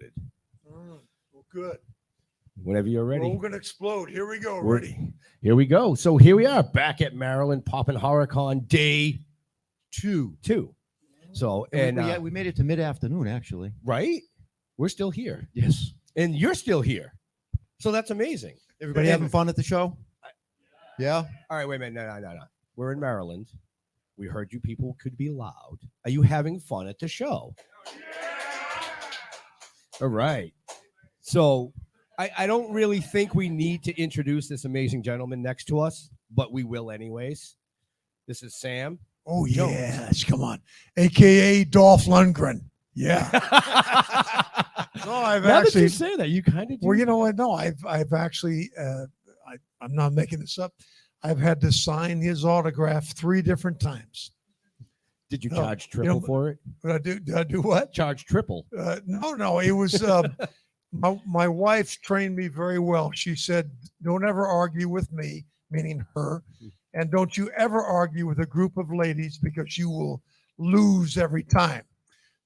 exploded. Well, good. Whenever you're ready. We're all going to explode. Here we go. We're- Ready? Here we go. So here we are back at Maryland Poppin' HorrorCon day two. So and we made it to mid-afternoon, actually. right, we're still here, Yes. and you're still here. So that's amazing. Everybody having fun at the show? Yeah. All right, wait a minute. No. We're in Maryland. We heard you people could be loud. Are you having fun at the show? All right. So I don't really think we need to introduce this amazing gentleman next to us, but we will anyways. This is Sam. Oh, Jones. yes. Come on. AKA Dolph Lundgren. Yeah. No, I've Now that actually. you say that, you kind of do. Well, you know what? No, I've actually. I'm not making this up. I've had to sign his autograph 3 different times. Did you No, charge triple for it? Did I do what? Charge triple. No. It was my wife trained me very well. She said, "Don't ever argue with me," meaning her, and don't you ever argue with a group of ladies because you will lose every time.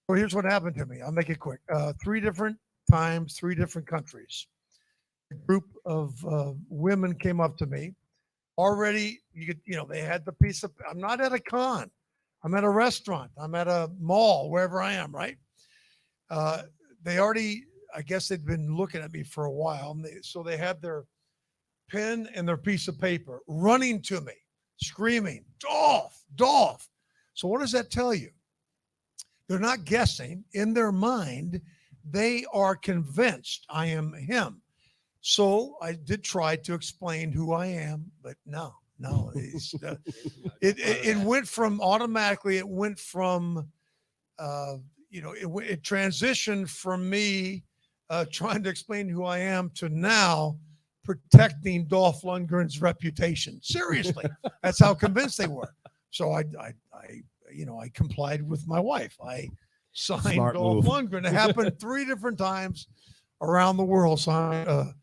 So here's what happened to me. I'll make it quick. 3 different times, 3 different countries. A group of women came up to me. Already, they had the piece of. I'm not at a con. I'm at a restaurant. I'm at a mall, wherever I am. Right? They already. I guess they'd been looking at me for a while, so they had their pen and their piece of paper running to me, screaming, "Dolph, Dolph." So what does that tell you? They're not guessing. In their mind, they are convinced I am him. So I did try to explain who I am, but no. It went from automatically. It went from, it transitioned from me trying to explain who I am to now protecting Dolph Lundgren's reputation. Seriously, that's how convinced they were. So I complied with my wife. I signed Smart Dolph move. Lundgren. It happened 3 different times around the world. Signed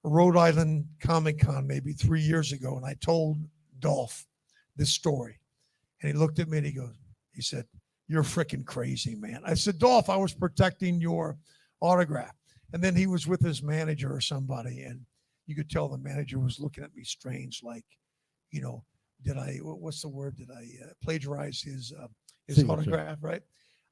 Rhode Island Comic Con maybe 3 years ago, and I told Dolph this story, and he looked at me and he said, "You're freaking crazy, man." I said, "Dolph, I was protecting your autograph." And then he was with his manager or somebody, and you could tell the manager was looking at me strange, like, what's the word? Did I plagiarize his Signature. autograph, right?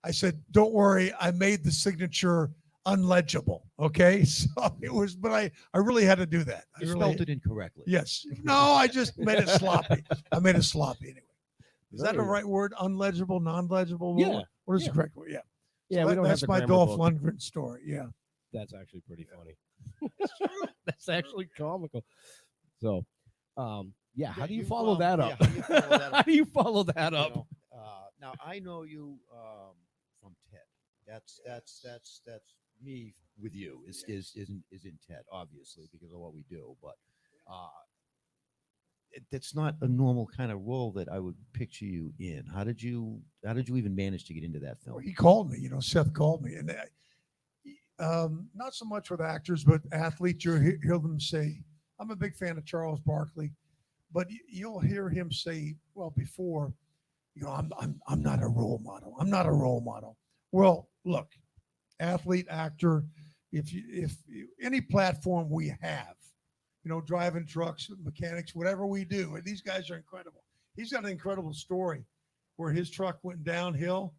I said, "Don't worry, I made the signature unlegible." Okay. So it was, but I really had to do that. You spelled it incorrectly. Yes. No, I just made it sloppy. I made it sloppy anyway. Is that the Very- right word? Unlegible, non-legible? Yeah. What is Yeah. the correct word? Yeah. Yeah, So we don't have that's the my grammar Dolph book. Lundgren story. Yeah. That's actually pretty funny. That's actually comical. So, yeah. How do you follow that up? How do you follow that How up? do you follow that You up? know, now I know you from Ted. That's me with you is in Ted, obviously, because of what we do. But that's not a normal kind of role that I would picture you in. How did you even manage to get into that Well, film? he called me, Seth called me. And not so much with actors, but athletes, you'll hear them say, I'm a big fan of Charles Barkley, but you'll hear him say, well, before, I'm not a role model. I'm not a role model. Well, look, athlete, actor, if any platform we have, driving trucks, mechanics, whatever we do, and these guys are incredible. He's got an incredible story where his truck went downhill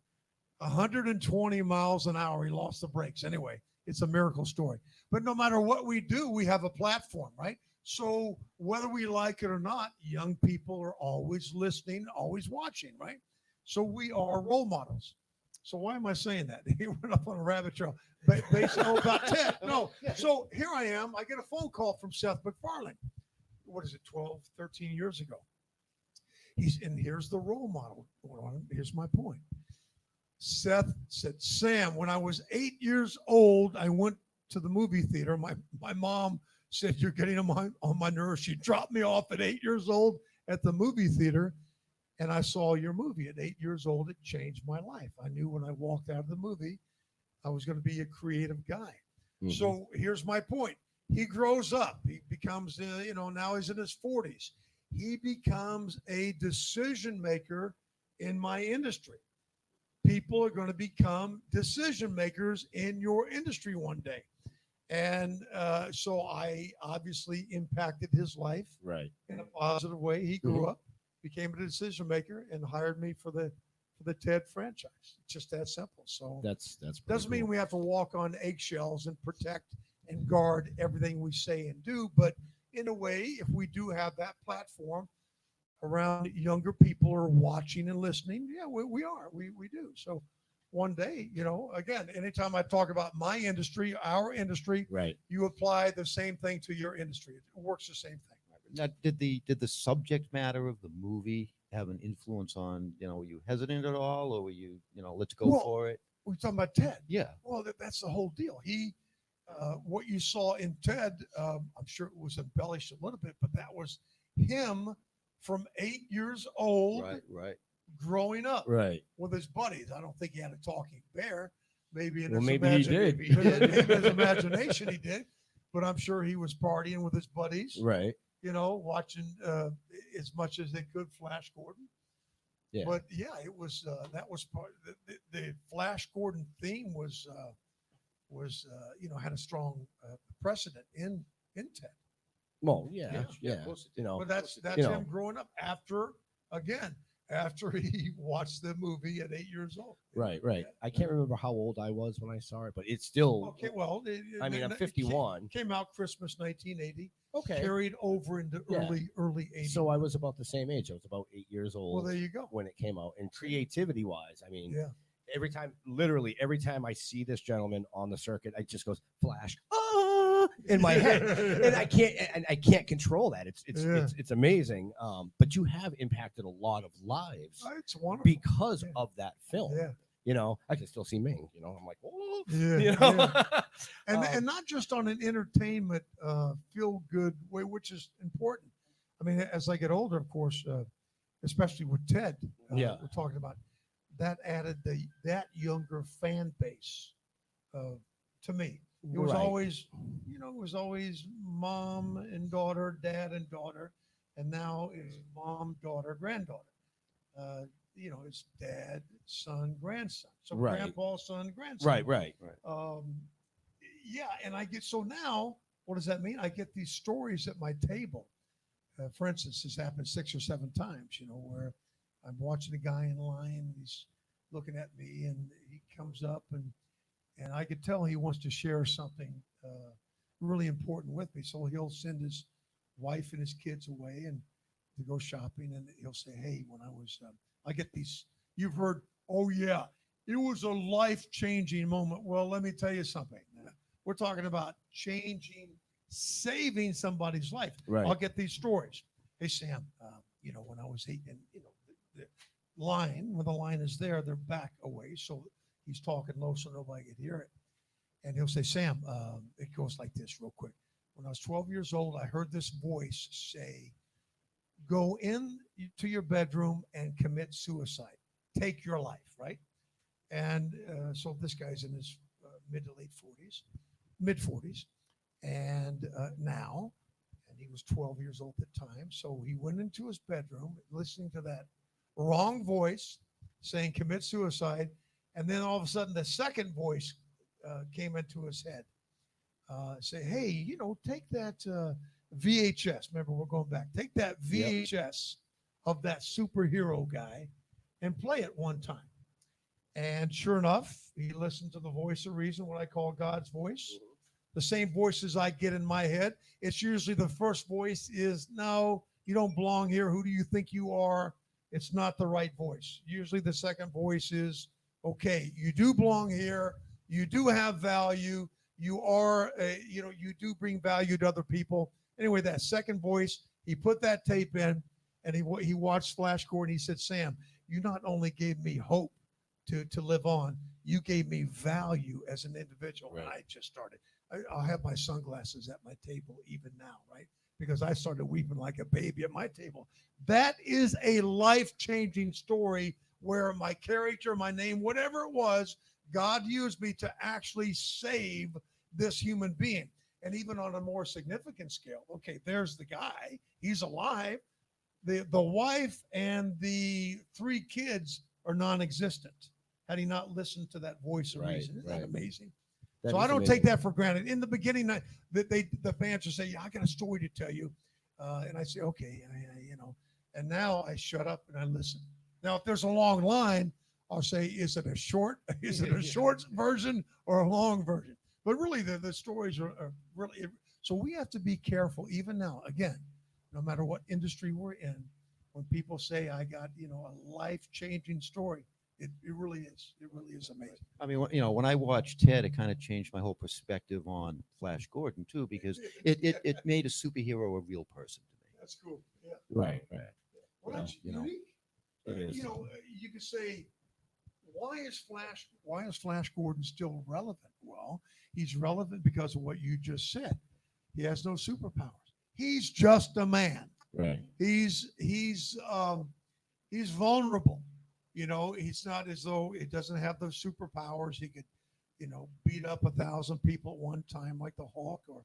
120 miles an hour. He lost the brakes. Anyway, it's a miracle story. But no matter what we do, we have a platform, right? So whether we like it or not, young people are always listening, always watching, right? So we are role models. So why am I saying that? He went up on a rabbit trail. Basically about Ted. No. So here I am. I get a phone call from Seth MacFarlane. What is it, 12, 13 years ago? And here's the role model. Here's my point. Seth said, Sam, when I was 8 years old, I went to the movie theater. My mom said, you're getting on my nerves. She dropped me off at 8 years old at the movie theater. And I saw your movie at 8 years old. It changed my life. I knew when I walked out of the movie, I was going to be a creative guy. Mm-hmm. So here's my point. He grows up. He becomes, now he's in his 40s. He becomes a decision maker in my industry. people are going to become decision makers in your industry one day. And so I obviously impacted his life Right. in a positive way. He grew up, became a decision maker, and hired me for the TED franchise. It's just that simple. So That's pretty doesn't mean cool. we have to walk on eggshells and protect and guard everything we say and do. But in a way, if we do have that platform around younger people are watching and listening, yeah, we are. We do. So one day, again, anytime I talk about my industry, our industry, Right. you apply the same thing to your industry. It works the same thing. Now, did the subject matter of the movie have an influence on, were you hesitant at all, or were you, let's go Well, for it? We're talking about Ted. Yeah. Well, that's the whole deal. What you saw in Ted, I'm sure it was embellished a little bit, but that was him from 8 years old, Right. growing up Right. with his buddies. I don't think he had a talking bear. Maybe in Well, his maybe he did. Maybe in his imagination he did, but I'm sure he was partying with his buddies. Right. Watching as much as they could Flash Gordon. Yeah. But yeah, it was that was part. The Flash Gordon theme was had a strong precedent in Ted. Well, yeah. of course it did. But that's You know. him growing up after he watched the movie at 8 years old. Right. Right. Yeah. I can't remember how old I was when I saw it, but it's still. Okay, well, I mean, I'm it 51. Came out Christmas 1980. Okay. Carried over into Yeah. early 80s. So I was about the same age. I was about 8 years old. Well, there you go. When it came out. And creativity wise, I mean, Yeah. literally every time I see this gentleman on the circuit, I just goes Flash in my head, and I can't control that. It's amazing. But you have impacted a lot of lives It's wonderful. because Yeah. of that film. Yeah. I can still see Ming. I'm like, oh, Yeah. yeah. And not just on an entertainment, feel good way, which is important. I mean, as I get older, of course, especially with Ted, Yeah. we're talking about that added that younger fan base to me. It was Right. always mom and daughter, dad and daughter, and now it's mom, daughter, granddaughter. It's dad, son, grandson. So Right. grandpa, son, grandson. Right. Yeah, and I get so now. What does that mean? I get these stories at my table. For instance, this happened 6 or 7 times. Where I'm watching a guy in line. And he's looking at me, and he comes up, and I could tell he wants to share something really important with me. So he'll send his wife and his kids away and to go shopping, and he'll say, "Hey, when I was," I get these. You've heard, "Oh yeah, it was a life-changing moment." Well, let me tell you something. We're talking about saving somebody's life. Right. I'll get these stories. Hey, Sam, when I was 8, and the line, when the line is there, they're back away. So he's talking low so nobody can hear it. And he'll say, Sam, it goes like this real quick. When I was 12 years old, I heard this voice say, go into your bedroom and commit suicide. Take your life, right? And so this guy's in his mid 40s. And now, and he was 12 years old at the time. So he went into his bedroom listening to that wrong voice saying commit suicide. And then all of a sudden the second voice came into his head. Say, hey, take that VHS. Remember, we're going back. Take that VHS of that superhero guy and play it one time. And sure enough, he listened to the voice of reason, what I call God's voice. The same voices I get in my head. It's usually the first voice is, no, you don't belong here. Who do you think you are? It's not the right voice. Usually the second voice is, okay, you do belong here. You do have value. You are, you do bring value to other people. Anyway, that second voice, he put that tape in, and he watched Flash Gordon. He said, Sam, you not only gave me hope to live on, you gave me value as an individual. Right. And I just started. I'll have my sunglasses at my table even now, right? Because I started weeping like a baby at my table. That is a life-changing story where my character, my name, whatever it was, God used me to actually save this human being. And even on a more significant scale, okay, there's the guy. He's alive. The wife and the 3 kids are non-existent. had he not listened to that voice of Right, reason. Isn't right. that amazing? That So is I don't amazing. take that for granted. In the beginning, the fans will say, "Yeah, I got a story to tell you," and I say, "Okay, And now I shut up and I listen. Now, if there's a long line, I'll say, "Is it a short? Is it a short version or a long version?" But really, the stories are really. So we have to be careful, even now. Again, no matter what industry we're in, when people say, "I got a life-changing story," it really is. It really is amazing. I mean, when I watched Ted, it kind of changed my whole perspective on Flash Gordon too, because it made a superhero a real person to me. That's cool. Yeah. Right, right. Well, that's you know, unique. It is. You could say, why is Flash Gordon still relevant? Well, he's relevant because of what you just said. He has no superpowers. He's just a man. Right. He's vulnerable. He's not as though he doesn't have those superpowers. He could, beat up 1,000 people at one time like the Hulk, or,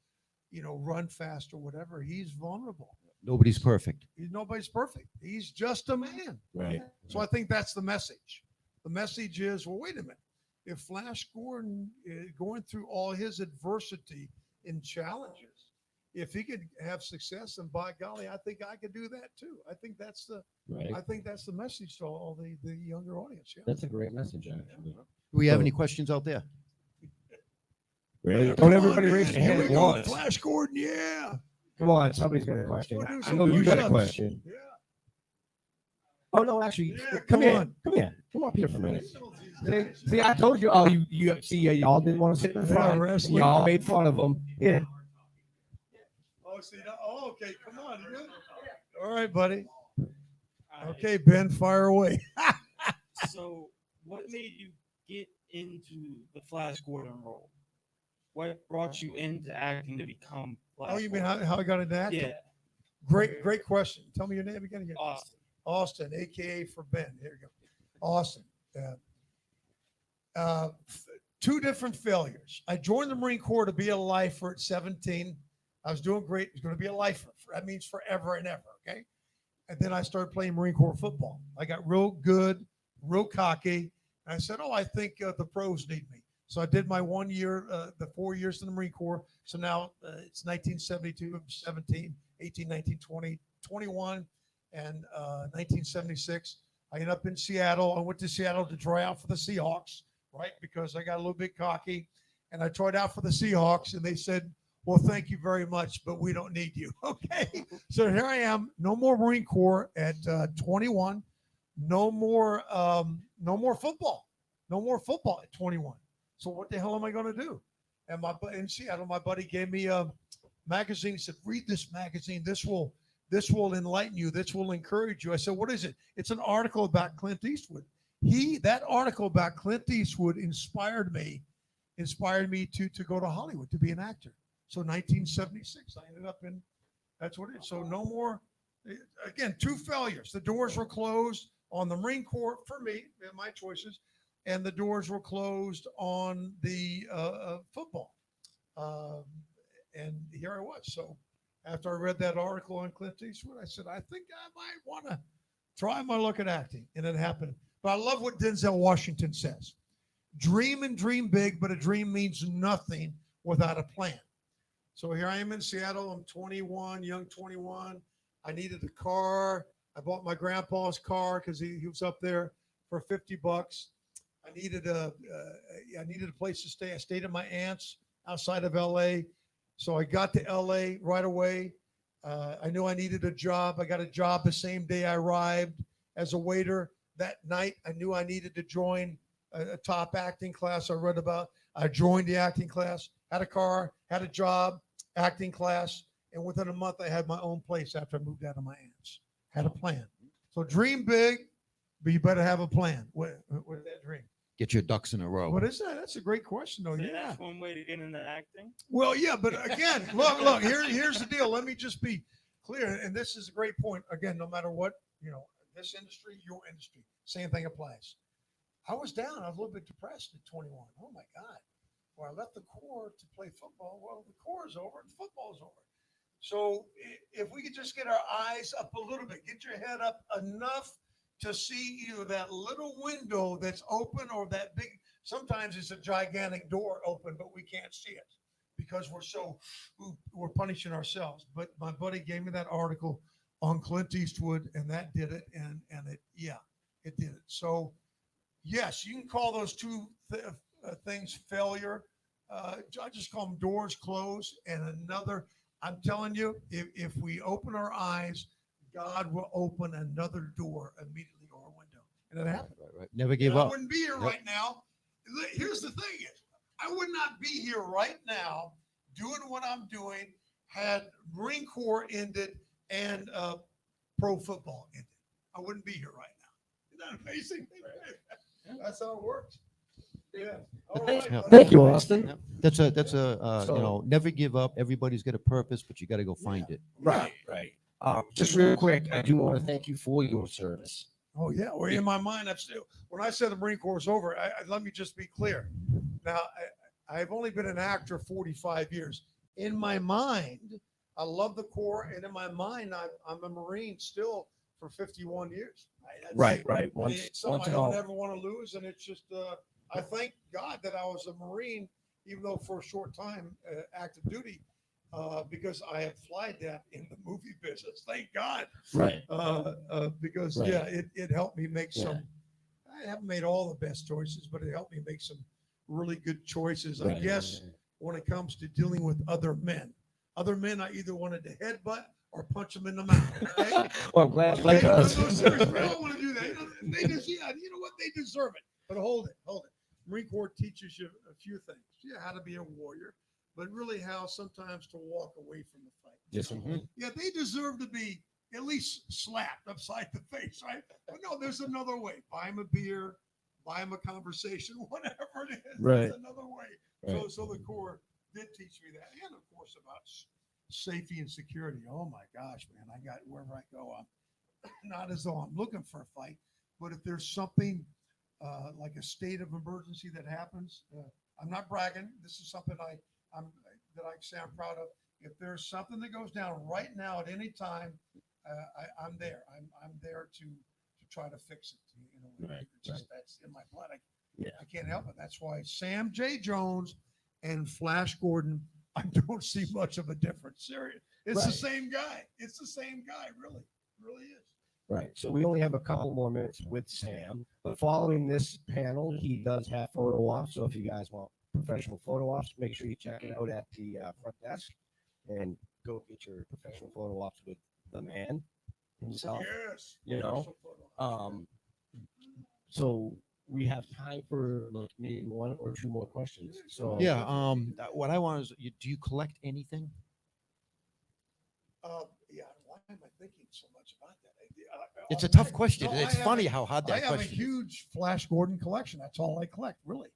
run fast or whatever. He's vulnerable. Nobody's perfect. Nobody's perfect. He's just a man. Right. So I think that's the message. The message is, well, wait a minute. If Flash Gordon is going through all his adversity and challenges, if he could have success, and by golly, I think I could do that too. I think that's the message to all the younger audience. Yeah. That's a great message, actually. Do we have any questions out there? Really? Come Don't on, everybody man. raise their Here hand we at go. once. Flash Gordon, yeah. Come on, somebody's got a question. We'll do I some know you got a push-ups. question. Yeah. Oh no, actually, Yeah, come come here. on. Come here. Come up here for a minute. See, I told you. Oh, you see, y'all didn't want to sit in the Yeah, front. wrestling. Y'all made fun of him. Yeah. Oh, see, okay. Come on. You good? All right, buddy. All right. Okay, Ben, fire away. So, what made you get into the Flash Gordon role? What brought you into acting to become Flash? Oh, you mean Gordon? how I got into acting? Yeah, Great question. Tell me your name again. Austin. Austin, aka for Ben. Here you go. Austin. Two different failures. I joined the Marine Corps to be a lifer at 17. I was doing great. I was going to be a lifer. That means forever and ever. Okay. And then I started playing Marine Corps football. I got real good, real cocky. And I said, I think the pros need me. So I did my 1 year, the 4 years in the Marine Corps. So now it's 1972, 17, 18, 19, 20, 21, and 1976. I ended up in Seattle. I went to Seattle to try out for the Seahawks, right? Because I got a little bit cocky. And I tried out for the Seahawks, and they said, "Well, thank you very much, but we don't need you." Okay. So here I am. No more Marine Corps at 21. No more football. No more football at 21. So what the hell am I going to do? And in Seattle, my buddy gave me a magazine. He said, "Read this magazine. This will enlighten you. This will encourage you." I said, "What is it?" It's an article about Clint Eastwood. That article about Clint Eastwood inspired me to go to Hollywood to be an actor. So 1976, I ended up in. That's what it is. So no more. Again, two failures. The doors were closed on the Marine Corps for me, my choices, and the doors were closed on the football. And here I was. So after I read that article on Clint Eastwood, I said, I think I might want to try my luck at acting. And it happened. But I love what Denzel Washington says. Dream and dream big, but a dream means nothing without a plan. So here I am in Seattle. I'm 21, young 21. I needed a car. I bought my grandpa's car because he was up there for $50. I needed a place to stay. I stayed at my aunt's outside of LA. So I got to LA right away. I knew I needed a job. I got a job the same day I arrived as a waiter. That night, I knew I needed to join a top acting class I read about. I joined the acting class, had a car, had a job, acting class. And within a month, I had my own place after I moved out of my aunt's. Had a plan. So dream big, but you better have a plan with that dream. Get your ducks in a row. What is that? That's a great question, though. So Yeah. that's one way to get into acting. Well, yeah, but again, look. Here's the deal. Let me just be clear, and this is a great point. Again, no matter what, this industry, your industry, same thing applies. I was down. I was a little bit depressed at 21. Oh my God. Well, I left the Corps to play football. Well, the Corps is over and football's over. So if we could just get our eyes up a little bit, get your head up enough to see either that little window that's open or that big. Sometimes it's a gigantic door open, but we can't see it because we're punishing ourselves. But my buddy gave me that article on Clint Eastwood, and that did it, and it did it. So yes, you can call those two things failure. I just call them doors closed, and another. I'm telling you, if we open our eyes, God will open another door immediately or a window, and it happened. Right. Never give And I up. wouldn't be here right now. Here's the thing: is I would not be here right now doing what I'm doing had Marine Corps ended and pro football ended. I wouldn't be here right now. Isn't that amazing? That's how it works. Yeah. All right. Yeah. Thank you, Austin. Yeah. That's a So- never give up. Everybody's got a purpose, but you got to go find it. Right. Just real quick, I do want to thank you for your service. Oh yeah. Well, in my mind, I'm still. When I said the Marine Corps is over, let me just be clear. Now, I've only been an actor 45 years. In my mind, I love the Corps, and in my mind, I'm a Marine still for 51 years. That's- Right. It's Once something I and don't all. ever want to lose, and it's just I thank God that I was a Marine, even though for a short time active duty, because I have flied that in the movie business. Thank God, Right. because Right. yeah, it helped me make Yeah. some. I haven't made all the best choices, but it helped me make some really good choices. I Right. guess when it comes to dealing with other men, I either wanted to headbutt or punch them in the mouth. Okay? Well, I'm glad. Okay, Glad us. no, seriously, we all want to do that. They just, you know what? They deserve it. But hold it. Marine Corps teaches you a few things. Yeah, how to be a warrior, but really how sometimes to walk away from the fight. Yes, Yeah, they deserve to be at least slapped upside the face, right? But no, there's another way. Buy them a beer, buy them a conversation, whatever it is. Right. There's another way. Right. So the Corps did teach me that, and of course about safety and security. Oh my gosh, man! I got wherever I go, I'm not as though I'm looking for a fight, but if there's something like a state of emergency that happens, I'm not bragging. This is something I say I'm proud of. If there's something that goes down right now at any time, I'm there. I'm there to try to fix it. You know, Right, it's just that's in my blood. Yeah. I can't help it. That's why Sam J. Jones and Flash Gordon, I don't see much of a difference. Serious. It's the Right. same guy. It's the same guy, really. It really is. Right. So we only have a couple more minutes with Sam. But following this panel, he does have photo ops. So if you guys want professional photo ops, make sure you check it out at the front desk and go get your professional photo ops with the man himself. Yes. You know, So we have time for like maybe one or two more questions. So Yeah. What I want is, do you collect anything? Yeah. Why am I thinking so much about that? It's a tough question. No, It's I have funny a- how hard I that have a question is. huge Flash Gordon collection. That's all I collect, really,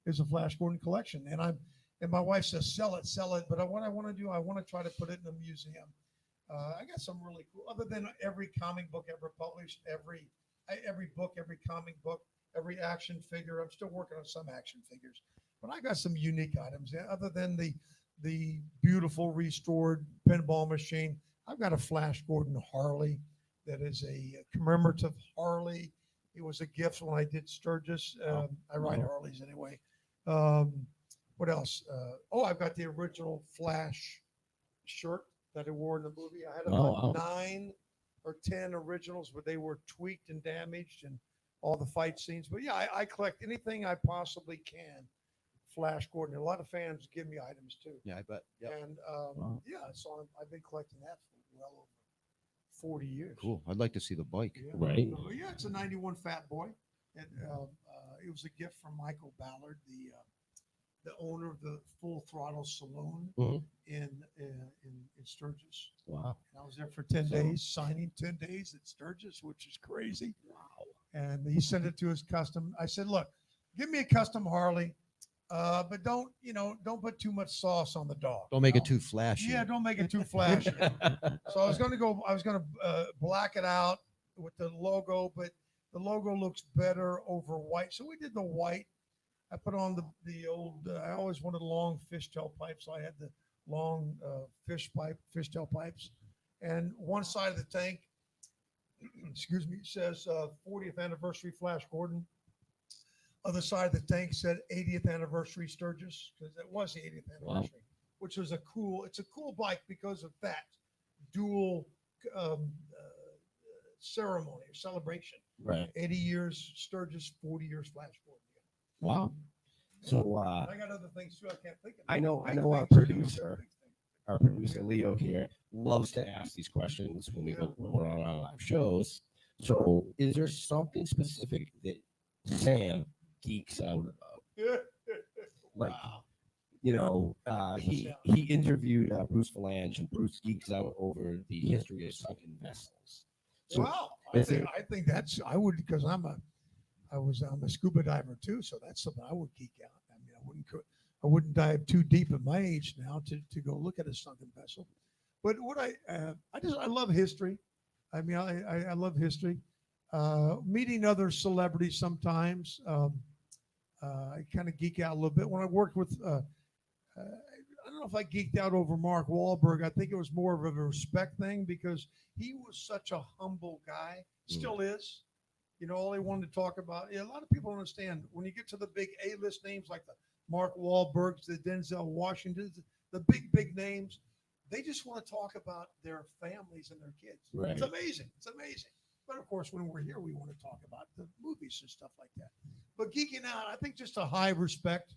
is a Flash Gordon collection. And my wife says, sell it. But what I want to do, I want to try to put it in a museum. I got some really cool, other than every comic book ever published, every book, every comic book, every action figure. I'm still working on some action figures, but I got some unique items. Other than the beautiful restored pinball machine, I've got a Flash Gordon Harley that is a commemorative Harley. It was a gift when I did Sturgis. I ride Harleys anyway. What else? I've got the original Flash shirt that I wore in the movie. I had about 9 or 10 originals, but they were tweaked and damaged and all the fight scenes. But yeah, I collect anything I possibly can. Flash Gordon. A lot of fans give me items too. Yeah, I bet. Yep. And so I've been collecting that for well over 40 years. Cool. I'd like to see the bike. Yeah. Right. Oh, yeah, it's a 91 Fat Boy. And it was a gift from Michael Ballard, the owner of the Full Throttle Saloon Mhm. in Sturgis. Wow. And I was there for 10 days, signing 10 days at Sturgis, which is crazy. Wow. And he sent it to his custom. I said, look, give me a custom Harley, but don't put too much sauce on the dog. Don't make it too flashy. Yeah, don't make it too flashy. So I was going to black it out with the logo, but the logo looks better over white. So we did the white. I put on the old, I always wanted long fishtail pipes. So I had the long fishtail pipes. And one side of the tank, excuse me, says 40th anniversary Flash Gordon. Other side of the tank said 80th anniversary Sturgis, because it was the 80th anniversary, which was it's a cool bike because of that dual um, ceremony or celebration. Right. 80 years Sturgis, 40 years Flash Gordon. Wow. So I got other things too. I can't think of. I know Big our things. our producer Leo here loves to ask these questions when we're on our live shows. So is there something specific that Sam geeks out about? Like, you know, he interviewed Bruce Valanche, and Bruce geeks out over the history of sunken vessels. So Wow. is there, I think I would, because I'm a scuba diver too, so that's something I would geek out. I mean, I wouldn't dive too deep at my age now to go look at a sunken vessel. But what I love history. I mean, I love history. Meeting other celebrities sometimes. I kind of geek out a little bit. When I worked with, I don't know if I geeked out over Mark Wahlberg. I think it was more of a respect thing because he was such a humble guy. Still is. You know, all he wanted to talk about. Yeah, a lot of people understand when you get to the big A-list names like the Mark Wahlbergs, the Denzel Washingtons, the big names, they just want to talk about their families and their kids. Right. It's amazing. It's amazing. But of course, when we're here, we want to talk about the movies and stuff like that. But geeking out, I think just a high respect,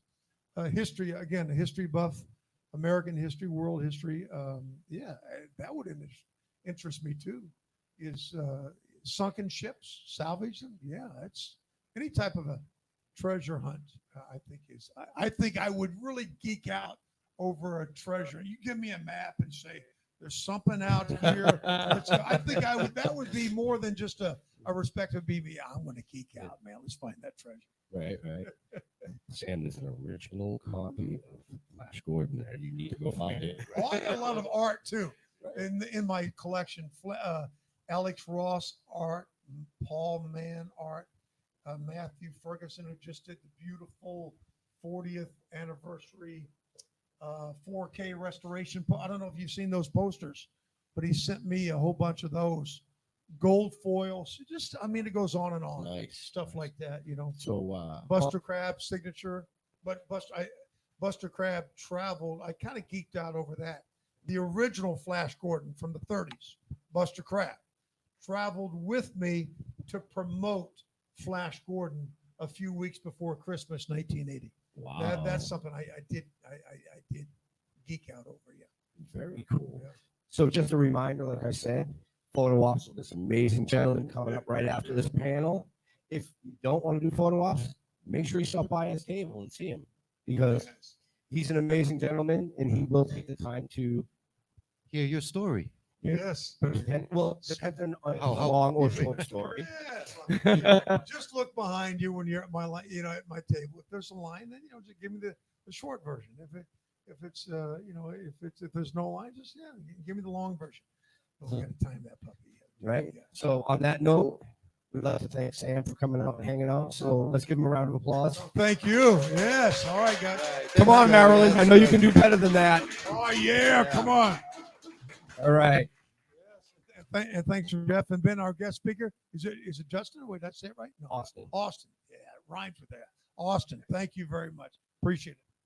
history, again, a history buff, American history, world history. That would interest me too, is sunken ships, salvage them. Yeah, it's any type of a treasure hunt. I think I would really geek out over a treasure. You give me a map and say there's something out here. I think that would be more than just a respect of BB. I'm going to geek out, man. Let's find that treasure. right. Sam, there's an original copy of Flash Gordon there. You need to go find it. Oh, I got a lot of art too in my collection. Alex Ross art, Paul Mann art, Matthew Ferguson, who just did the beautiful 40th anniversary 4K restoration. I don't know if you've seen those posters, but he sent me a whole bunch of those. Gold foils, it goes on and on. Nice. Stuff like that, you know. So Buster Crab signature, but Buster Crab traveled. I kind of geeked out over that. The original Flash Gordon from the 30s, Buster Crab, traveled with me to promote Flash Gordon a few weeks before Christmas 1980. wow, That's something I did geek out over. Yeah. very cool. Yeah. So just a reminder, like I said, photo ops with this amazing gentleman coming up right after this panel. If you don't want to do photo ops, make sure you stop by his table and see him because he's an amazing gentleman and he will take the time to Hear your story. Yes. depends on How long or short story. Yeah. Just look behind you when you're at my at my table. If there's a line, then just give me the short version. If there's no line, just give me the long version. But we got to time that puppy. Right. Yeah. So on that note, we'd like to thank Sam for coming out and hanging out. So let's give him a round of applause. Thank you. Yes. All right, guys. Come on, Marilyn. I know you can do better than that. Oh yeah. Come on. All right. Yes. And thanks for Jeff and Ben, our guest speaker. Is it Justin? Wait, that's it, right? No. Austin. Austin. Yeah, it rhymes with that. Austin. Thank you very much. Appreciate it.